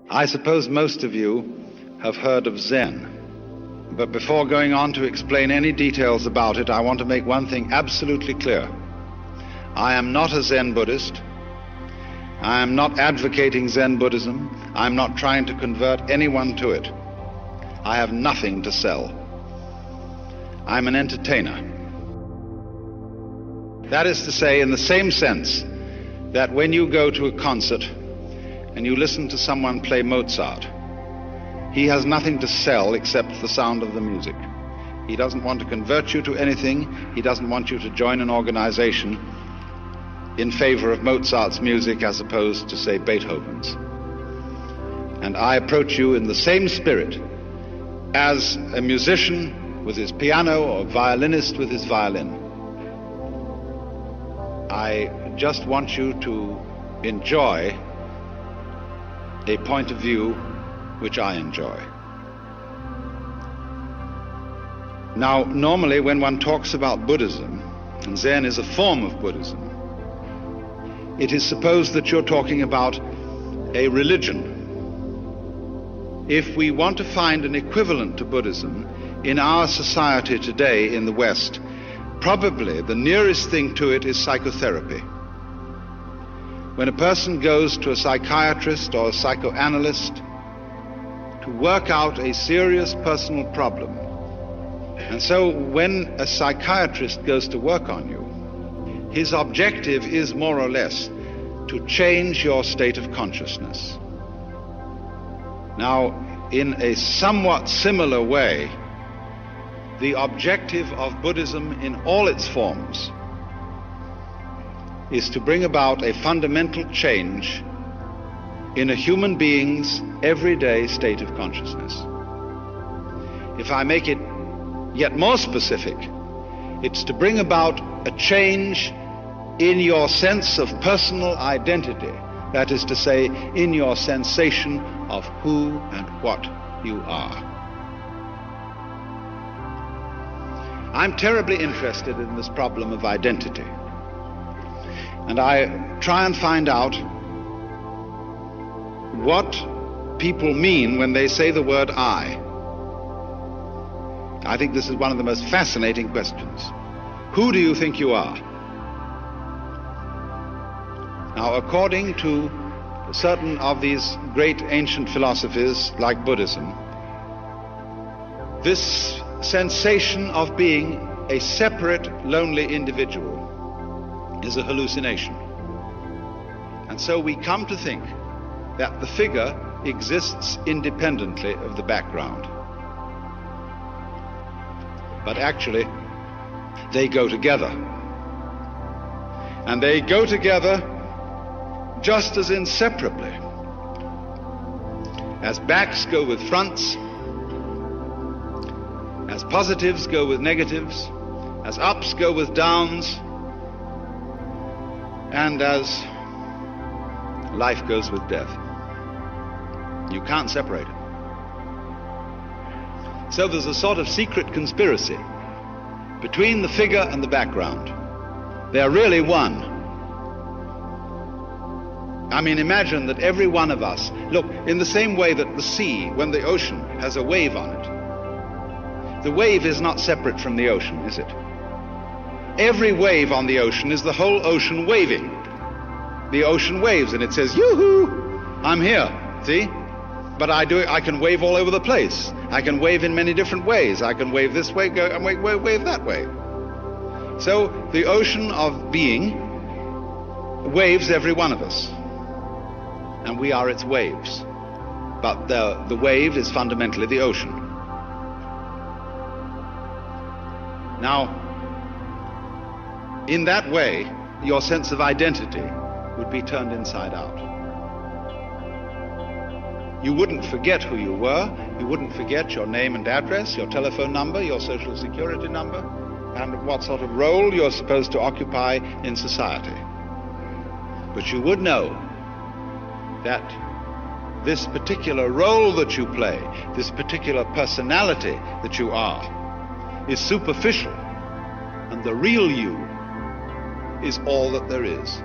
I suppose most of you have heard of Zen. But before going on to explain any details about it, I want to make one thing absolutely clear. I am not a Zen Buddhist. I am not advocating Zen Buddhism. I'm not trying to convert anyone to it. I have nothing to sell. I'm an entertainer. That is to say, in the same sense that when you go to a concert and you listen to someone play Mozart, he has nothing to sell except the sound of the music. He doesn't want to convert you to anything. He doesn't want you to join an organization in favor of Mozart's music as opposed to, say, Beethoven's. And I approach you in the same spirit as a musician with his piano or a violinist with his violin. I just want you to enjoy a point of view which I enjoy. Now, normally when one talks about Buddhism, and Zen is a form of Buddhism, it is supposed that you're talking about a religion. If we want to find an equivalent to Buddhism in our society today in the West, probably the nearest thing to it is psychotherapy. When a person goes to a psychiatrist or a psychoanalyst to work out a serious personal problem, and so when a psychiatrist goes to work on you, his objective is more or less to change your state of consciousness. Now, in a somewhat similar way, the objective of Buddhism in all its forms is to bring about a fundamental change in a human being's everyday state of consciousness. If I make it yet more specific, it's to bring about a change in your sense of personal identity, that is to say, in your sensation of who and what you are. I'm terribly interested in this problem of identity, and I try and find out what people mean when they say the word I. I think this is one of the most fascinating questions. Who do you think you are? Now, according to certain of these great ancient philosophies like Buddhism, this sensation of being a separate, lonely individual is a hallucination. And so we come to think that the figure exists independently of the background. But actually, they go together. And they go together just as inseparably as backs go with fronts, as positives go with negatives, as ups go with downs, and as life goes with death. You can't separate it. So there's a sort of secret conspiracy between the figure and the background. They're really one. I mean, imagine that every one of us, look, in the same way that the sea, when the ocean has a wave on it, the wave is not separate from the ocean, is it? Every wave on the ocean is the whole ocean waving. The ocean waves and it says, yoo-hoo, I'm here, see? But I can wave all over the place. I can wave in many different ways. I can wave this way, go and wave that way. So the ocean of being waves every one of us. And we are its waves. But the wave is fundamentally the ocean. Now, in that way, your sense of identity would be turned inside out. You wouldn't forget who you were. You wouldn't forget your name and address, your telephone number, your social security number, and what sort of role you're supposed to occupy in society. But you would know that this particular role that you play, this particular personality that you are, is superficial, and the real you is all that there is.